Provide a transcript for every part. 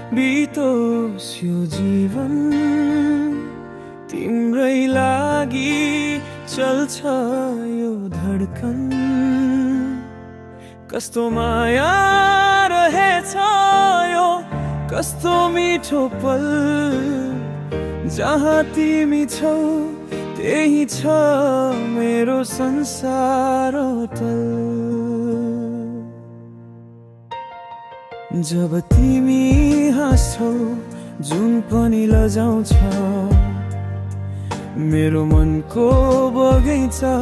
बितोस् यो जीवन तिम्रै लागि चल्छ यो धड्कन कस्तो माया रहेछ यो कस्तो मिठो पल जहाँ तिमी छौ त्यही छ मेरो संसार अटल जब तिमी हाँस्छौ जुन पनि लजाउँछ मेरो मनको बगैँचा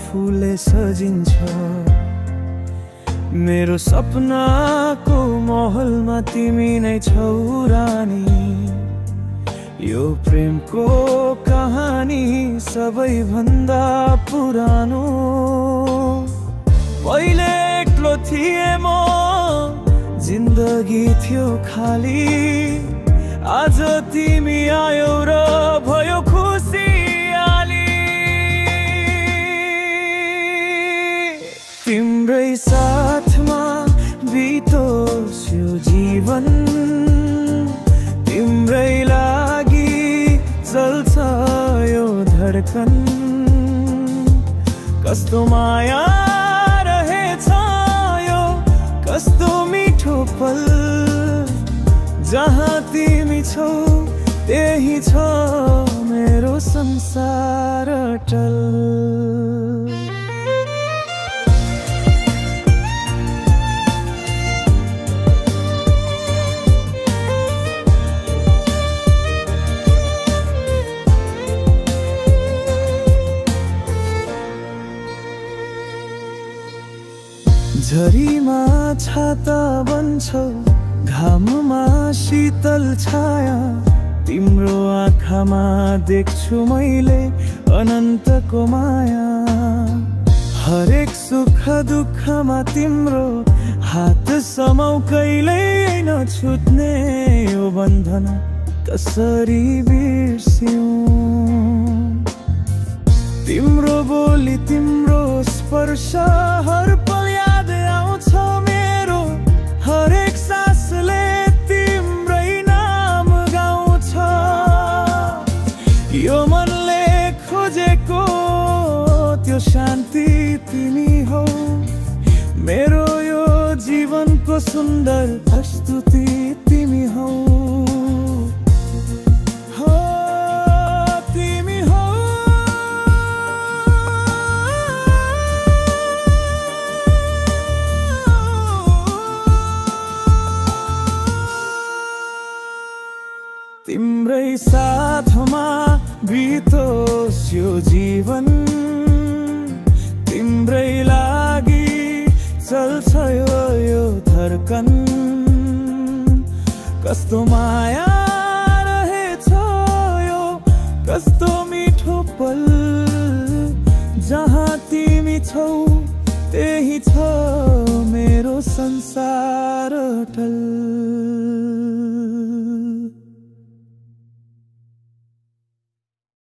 फुलले सजिन्छ मेरो सपनाको महलमा तिमी नै छौ रानी यो प्रेमको कहानी सबैभन्दा पुरानो पहिले एक्लो थिए म जिन्दगी थियो खाली आज तिमी आयौ र भयो खुसियाली तिम्रै साथमा बितोस् यो जीवन तिम्रै लागि चल्छ यो धड्कन कस्तो माया रहेछ यो कस्तो मिठो पल जहाँ तिमी छौ त्यही छ मेरो संसार अटल झरीमा छाता बन्छौ घाममा शीतल छाया तिम्रो आँखामा देख्छु मैले अनन्तको माया हरेक सुख दुःखमा तिम्रो हात समाउ कहिल्यै नछुट्ने यो बन्धन कसरी बिर्स्यौं तिम्रो बोली तिम्रो स्पर्श हर पल याद आउँछ मेरो हरेक सासले तिम्रै नाम गाउँछ यो मनले खोजेको त्यो शान्ति तिमी हौ मेरो यो जीवनको सुन्दर प्रस्तुति तिमी हौ तिम्रै साथमा बितोस् यो जीवन तिम्रै लागि चल्छ यो धड्कन कस्तो माया रहेछ यो कस्तो मिठो पल जहाँ तिमी छौ त्यही छ मेरो संसार अटल